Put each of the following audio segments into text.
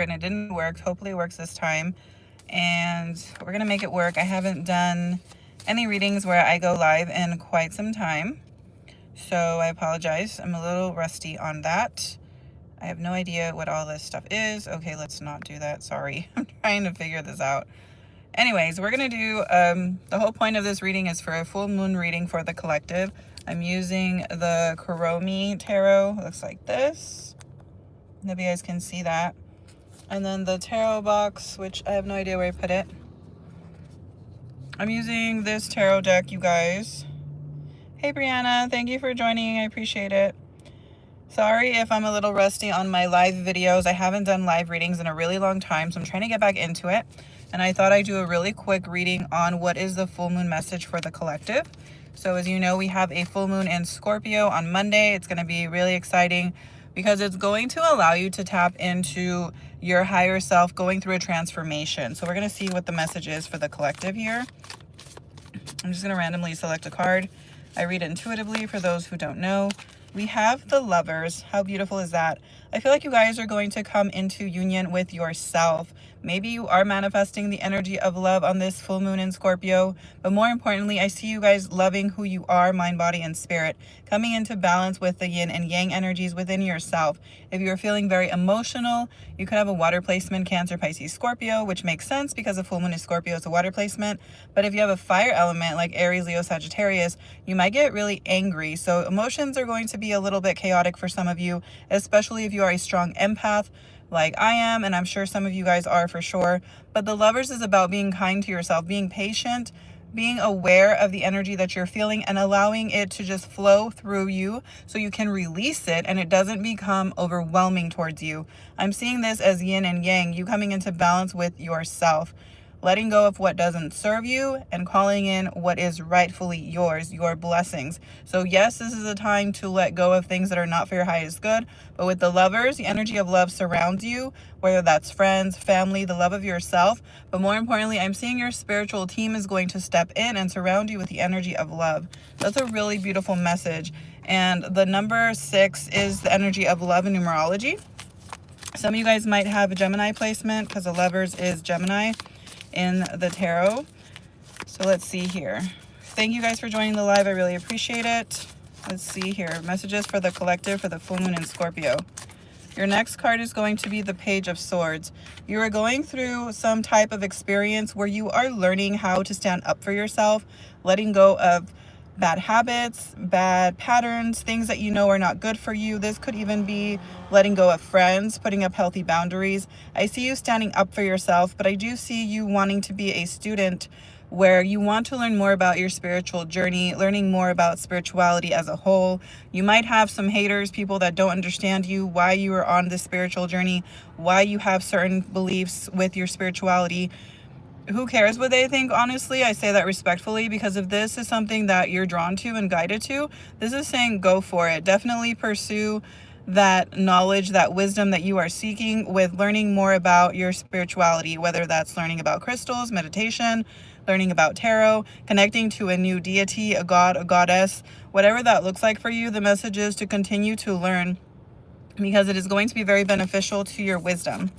and it didn't work. Hopefully it works this time. And we're gonna make it work. I haven't done any readings where I go live in quite some time, so I apologize. I'm a little rusty on that. I have no idea what all this stuff is. Okay, let's not do that. Sorry. I'm trying to figure this out. Anyways, we're going to do, the whole point of this reading is for a full moon reading for the collective. I'm using the Kuromi Tarot. It looks like this. Hope you guys can see that. And then the tarot box, which I have no idea where I put it. I'm using this tarot deck, you guys. Hey, Brianna. Thank you for joining. I appreciate it. Sorry if I'm a little rusty on my live videos. I haven't done live readings in a really long time, so I'm trying to get back into it. And I thought I'd do a really quick reading on what is the full moon message for the collective. So as you know, we have a full moon in Scorpio on Monday. It's going to be really exciting because it's going to allow you to tap into your higher self, going through a transformation. So we're going to see what the message is for the collective here. I'm just going to randomly select a card. I read intuitively for those who don't know. We have the Lovers. How beautiful is that? I feel like you guys are going to come into union with yourself. Maybe you are manifesting the energy of love on this full moon in Scorpio, but more importantly, I see you guys loving who you are, mind, body, and spirit, coming into balance with the yin and yang energies within yourself. If you're feeling very emotional, you could have a water placement, Cancer, Pisces, Scorpio, which makes sense because a full moon is Scorpio, it's a water placement. But if you have a fire element like Aries, Leo, Sagittarius, you might get really angry. So emotions are going to be a little bit chaotic for some of you, especially if you are a strong empath like I am, and I'm sure some of you guys are for sure. But the Lovers is about being kind to yourself, being patient, being aware of the energy that you're feeling and allowing it to just flow through you so you can release it and it doesn't become overwhelming towards you. I'm seeing this as yin and yang, you coming into balance with yourself, letting go of what doesn't serve you and calling in what is rightfully yours, your blessings. So yes, this is a time to let go of things that are not for your highest good. But with the Lovers, the energy of love surrounds you, whether that's friends, family, the love of yourself. But more importantly, I'm seeing your spiritual team is going to step in and surround you with the energy of love. That's a really beautiful message. And the number 6 is the energy of love in numerology. Some of you guys might have a Gemini placement because the Lovers is Gemini in the tarot. So let's see here. Thank you guys for joining the live. I really appreciate it. Let's see here. Messages for the collective for the full moon in Scorpio. Your next card is going to be the Page of Swords. You are going through some type of experience where you are learning how to stand up for yourself, letting go of bad habits, bad patterns, things that you know are not good for you. This could even be letting go of friends, putting up healthy boundaries. I see you standing up for yourself, but I do see you wanting to be a student where you want to learn more about your spiritual journey, learning more about spirituality as a whole. You might have some haters, people that don't understand you, why you are on this spiritual journey, why you have certain beliefs with your spirituality. Who cares what they think? Honestly, I say that respectfully, because if this is something that you're drawn to and guided to, this is saying go for it. Definitely pursue that knowledge, that wisdom that you are seeking with learning more about your spirituality, whether that's learning about crystals, meditation, learning about tarot, connecting to a new deity, a god, a goddess, whatever that looks like for you. The message is to continue to learn because it is going to be very beneficial to your wisdom.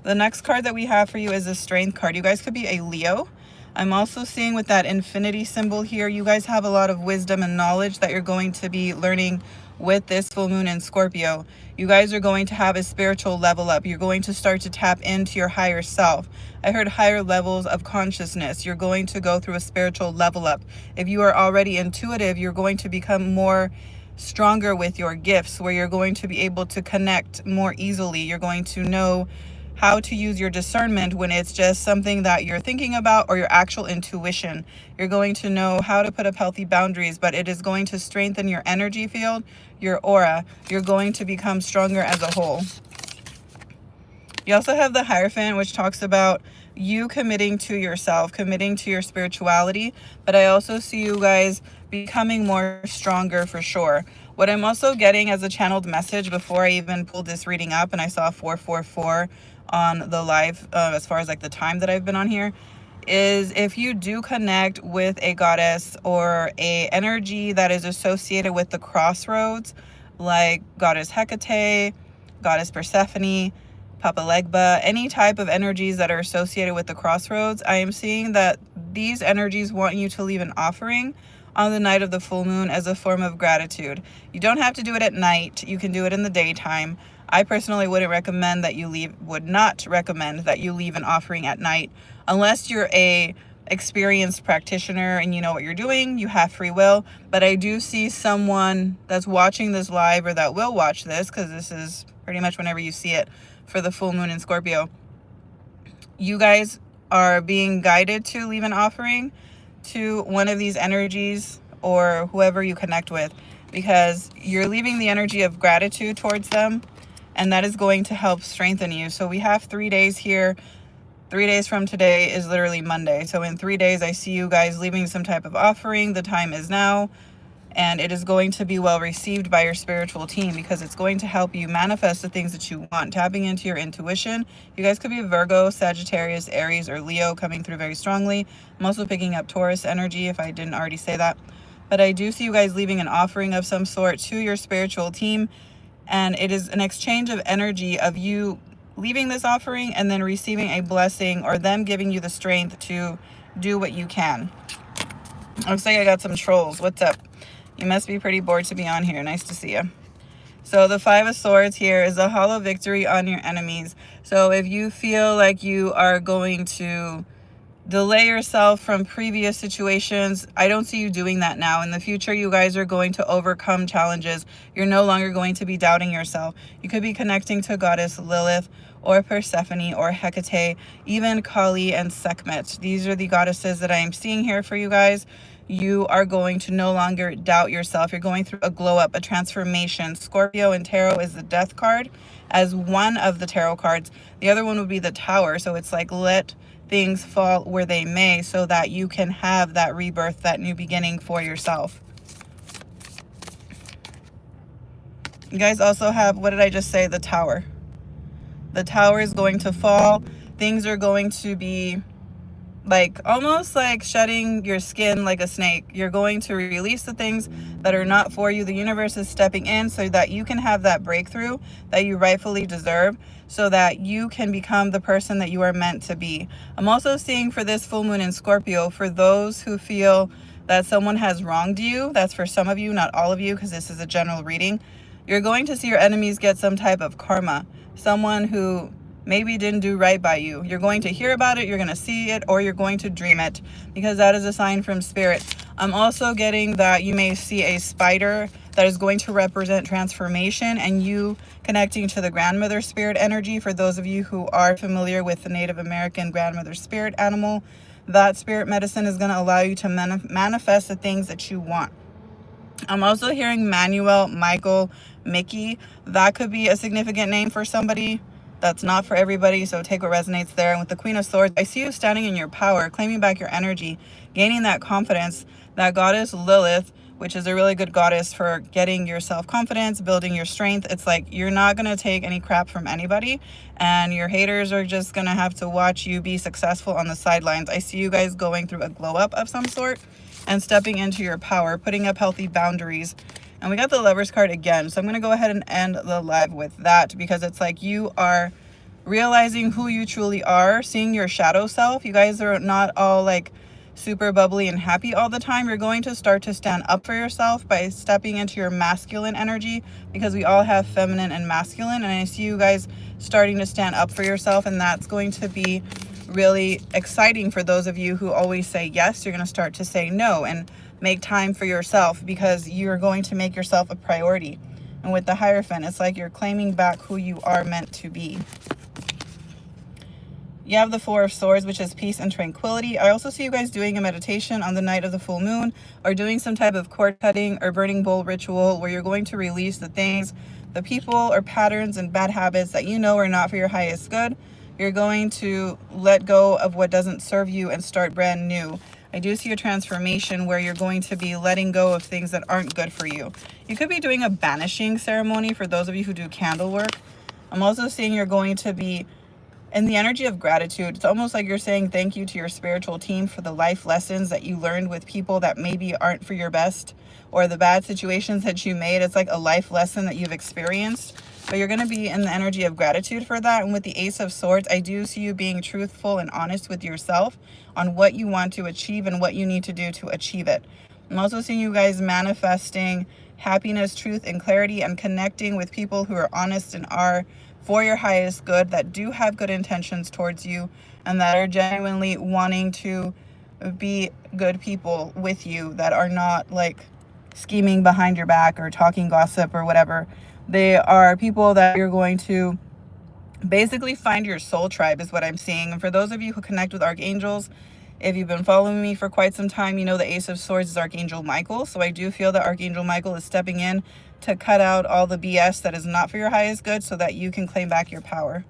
The next card that we have for you is the Strength card. You guys could be a Leo. I'm also seeing with that infinity symbol here, you guys have a lot of wisdom and knowledge that you're going to be learning with this full moon in Scorpio. You guys are going to have a spiritual level up. You're going to start to tap into your higher self. I heard higher levels of consciousness. You're going to go through a spiritual level up. If you are already intuitive, you're going to become more stronger with your gifts, where you're going to be able to connect more easily. You're going to know how to use your discernment when it's just something that you're thinking about, or your actual intuition. You're going to know how to put up healthy boundaries, but it is going to strengthen your energy field, your aura. You're going to become stronger as a whole. You also have the Hierophant, which talks about you committing to yourself, committing to your spirituality. But I also see you guys becoming more stronger for sure. What I'm also getting as a channeled message before I even pulled this reading up, and I saw 444 on the live, as far as like the time that I've been on here, is if you do connect with a goddess or a energy that is associated with the crossroads, like Goddess Hecate, Goddess Persephone, Papa Legba, any type of energies that are associated with the crossroads. I am seeing that these energies want you to leave an offering on the night of the full moon as a form of gratitude. You don't have to do it at night. You can do it in the daytime. I personally would not recommend that you leave an offering at night unless you're a experienced practitioner and you know what you're doing, you have free will. But I do see someone that's watching this live, or that will watch this, because this is pretty much whenever you see it, for the full moon in Scorpio. You guys are being guided to leave an offering to one of these energies or whoever you connect with, because you're leaving the energy of gratitude towards them, and that is going to help strengthen you. So we have 3 days here. 3 days from today is literally Monday. So in 3 days, I see you guys leaving some type of offering. The time is now, and it is going to be well received by your spiritual team, because it's going to help you manifest the things that you want. Tapping into your intuition. You guys could be Virgo, Sagittarius, Aries, or Leo coming through very strongly. I'm also picking up Taurus energy, if I didn't already say that. But I do see you guys leaving an offering of some sort to your spiritual team, and it is an exchange of energy of you leaving this offering and then receiving a blessing, or them giving you the strength to do what you can. Looks like I got some trolls. What's up? You must be pretty bored to be on here. Nice to see you. So the 5 of Swords here is a hollow victory on your enemies. So if you feel like you are going to delay yourself from previous situations, I don't see you doing that now. In the future, you guys are going to overcome challenges. You're no longer going to be doubting yourself. You could be connecting to Goddess Lilith, or Persephone, or Hecate, even Kali and Sekhmet. These are the goddesses that I am seeing here for you guys. You are going to no longer doubt yourself. You're going through a glow up, a transformation. Scorpio in tarot is the Death card as one of the tarot cards. The other one would be the Tower. So it's like, let things fall where they may, so that you can have that rebirth, that new beginning for yourself. You guys also have, what did I just say? The Tower. The Tower is going to fall. Things are going to be like almost like shedding your skin like a snake. You're going to release the things that are not for you. The universe is stepping in so that you can have that breakthrough that you rightfully deserve, so that you can become the person that you are meant to be. I'm also seeing for this full moon in Scorpio, for those who feel that someone has wronged you, that's for some of you, not all of you, because this is a general reading. You're going to see your enemies get some type of karma. Someone who maybe didn't do right by you. You're going to hear about it, you're going to see it, or you're going to dream it, because that is a sign from spirit. I'm also getting that you may see a spider that is going to represent transformation, and you connecting to the grandmother spirit energy. For those of you who are familiar with the Native American grandmother spirit animal, that spirit medicine is going to allow you to manifest the things that you want. I'm also hearing Manuel, Michael, Mickey. That could be a significant name for somebody. That's not for everybody, so take what resonates there. And with the Queen of Swords, I see you standing in your power, claiming back your energy, gaining that confidence. That goddess Lilith, which is a really good goddess for getting your self-confidence, building your strength. It's like you're not going to take any crap from anybody, and your haters are just going to have to watch you be successful on the sidelines. I see you guys going through a glow up of some sort and stepping into your power, putting up healthy boundaries. And we got the Lovers card again. So I'm going to go ahead and end the live with that, because it's like you are realizing who you truly are, seeing your shadow self. You guys are not all like super bubbly and happy all the time. You're going to start to stand up for yourself by stepping into your masculine energy, because we all have feminine and masculine. And I see you guys starting to stand up for yourself, and that's going to be really exciting for those of you who always say yes. You're going to start to say no and make time for yourself, because you're going to make yourself a priority. And with the Hierophant, it's like you're claiming back who you are meant to be. You have the Four of Swords, which is peace and tranquility. I also see you guys doing a meditation on the night of the full moon, or doing some type of cord cutting or burning bowl ritual, where you're going to release the things, the people or patterns and bad habits that you know are not for your highest good. You're going to let go of what doesn't serve you and start brand new. I do see a transformation where you're going to be letting go of things that aren't good for you. You could be doing a banishing ceremony for those of you who do candle work. I'm also seeing you're going to be in the energy of gratitude. It's almost like you're saying thank you to your spiritual team for the life lessons that you learned with people that maybe aren't for your best, or the bad situations that you made. It's like a life lesson that you've experienced. but you're going to be in the energy of gratitude for that. And with the Ace of Swords, I do see you being truthful and honest with yourself on what you want to achieve and what you need to do to achieve it. I'm also seeing you guys manifesting happiness, truth, and clarity, and connecting with people who are honest and are for your highest good, that do have good intentions towards you, and that are genuinely wanting to be good people with you, that are not like scheming behind your back or talking gossip or whatever. They are people that you're going to basically find your soul tribe, is what I'm seeing. And for those of you who connect with archangels, if you've been following me for quite some time, you know the Ace of Swords is Archangel Michael. So I do feel that Archangel Michael is stepping in to cut out all the BS that is not for your highest good, so that you can claim back your power.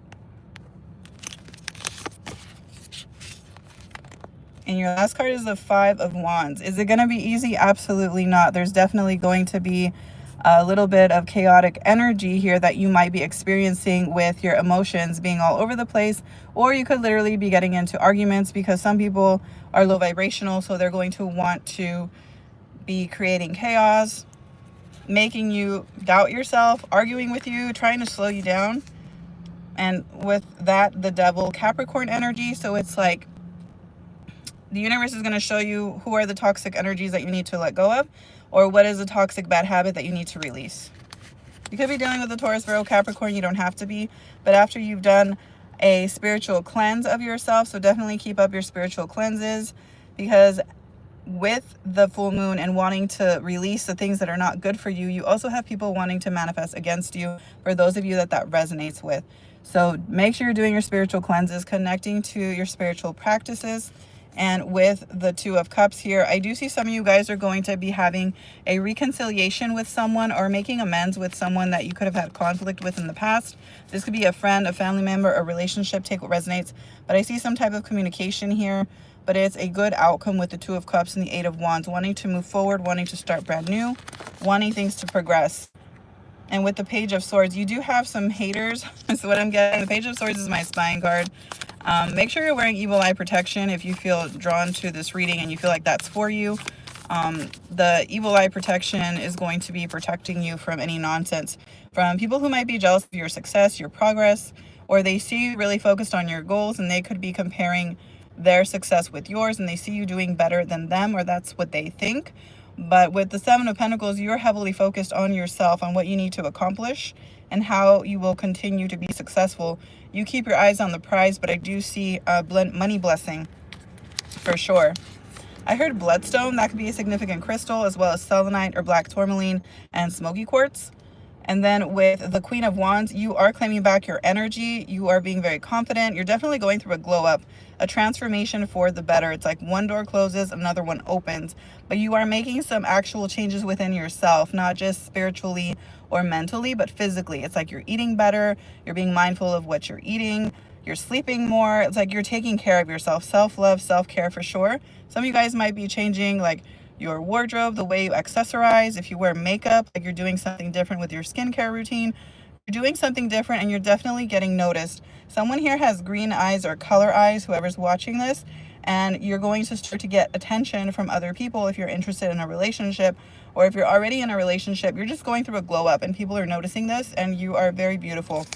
And your last card is the Five of Wands. Is it going to be easy? Absolutely not. There's definitely going to be a little bit of chaotic energy here that you might be experiencing, with your emotions being all over the place, or you could literally be getting into arguments, because some people are low vibrational, so they're going to want to be creating chaos, making you doubt yourself, arguing with you, trying to slow you down. And with that, the Devil, Capricorn energy. So it's like the universe is going to show you who are the toxic energies that you need to let go of, or what is a toxic bad habit that you need to release. You could be dealing with a Taurus, Virgo, Capricorn. You don't have to be. But after you've done a spiritual cleanse of yourself, so definitely keep up your spiritual cleanses, because with the full moon and wanting to release the things that are not good for you, you also have people wanting to manifest against you, for those of you that resonates with. So make sure you're doing your spiritual cleanses, connecting to your spiritual practices. And with the Two of Cups here, I do see some of you guys are going to be having a reconciliation with someone, or making amends with someone that you could have had conflict with in the past. This could be a friend, a family member, a relationship. Take what resonates. But I see some type of communication here, but it's a good outcome with the Two of Cups and the Eight of Wands, wanting to move forward, wanting to start brand new, wanting things to progress. And with the Page of Swords, you do have some haters. So what I'm getting, the Page of Swords is my spying card. Make sure you're wearing evil eye protection if you feel drawn to this reading and you feel like that's for you. The evil eye protection is going to be protecting you from any nonsense, from people who might be jealous of your success, your progress, or they see you really focused on your goals, and they could be comparing their success with yours, and they see you doing better than them, or that's what they think. But with the Seven of Pentacles, you're heavily focused on yourself, on what you need to accomplish, and how you will continue to be successful. You keep your eyes on the prize, but I do see a money blessing for sure. I heard bloodstone. That could be a significant crystal, as well as selenite or black tourmaline and smoky quartz. And then with the Queen of Wands, you are claiming back your energy. You are being very confident. You're definitely going through a glow up, a transformation for the better. It's like one door closes, another one opens. But you are making some actual changes within yourself, not just spiritually or mentally, but physically. It's like you're eating better. You're being mindful of what you're eating. You're sleeping more. It's like you're taking care of yourself. Self-love, self-care for sure. Some of you guys might be changing like your wardrobe, the way you accessorize. If you wear makeup, like you're doing something different with your skincare routine. You're doing something different, and you're definitely getting noticed. Someone here has green eyes or color eyes, whoever's watching this, and you're going to start to get attention from other people if you're interested in a relationship, or if you're already in a relationship, you're just going through a glow up and people are noticing this, and you are very beautiful.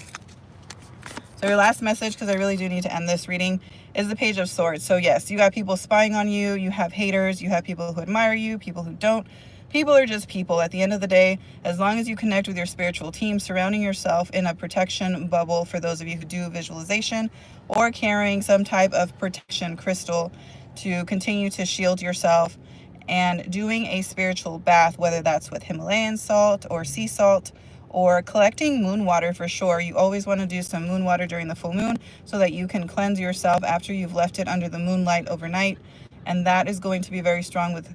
So your last message, because I really do need to end this reading, is the Page of Swords. So yes, you got people spying on you. You have haters. You have people who admire you, people who don't. People are just people. At the end of the day, as long as you connect with your spiritual team, surrounding yourself in a protection bubble, for those of you who do visualization, or carrying some type of protection crystal to continue to shield yourself, and doing a spiritual bath, whether that's with Himalayan salt or sea salt, or collecting moon water for sure. You always want to do some moon water during the full moon, so that you can cleanse yourself after you've left it under the moonlight overnight. And that is going to be very strong with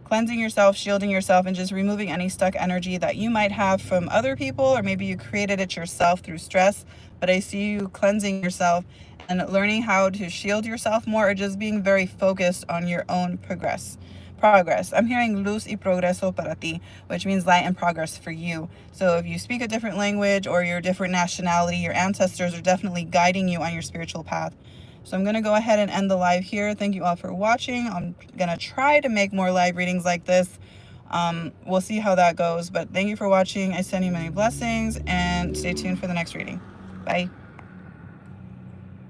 cleansing yourself, shielding yourself, and just removing any stuck energy that you might have from other people, or maybe you created it yourself through stress. But I see you cleansing yourself and learning how to shield yourself more, or just being very focused on your own progress. I'm hearing luz y progreso para ti, which means light and progress for you. So if you speak a different language or you're a different nationality, your ancestors are definitely guiding you on your spiritual path. So I'm going to go ahead and end the live here. Thank you all for watching. I'm going to try to make more live readings like this. We'll see how that goes. But thank you for watching. I send you many blessings, and stay tuned for the next reading. Bye.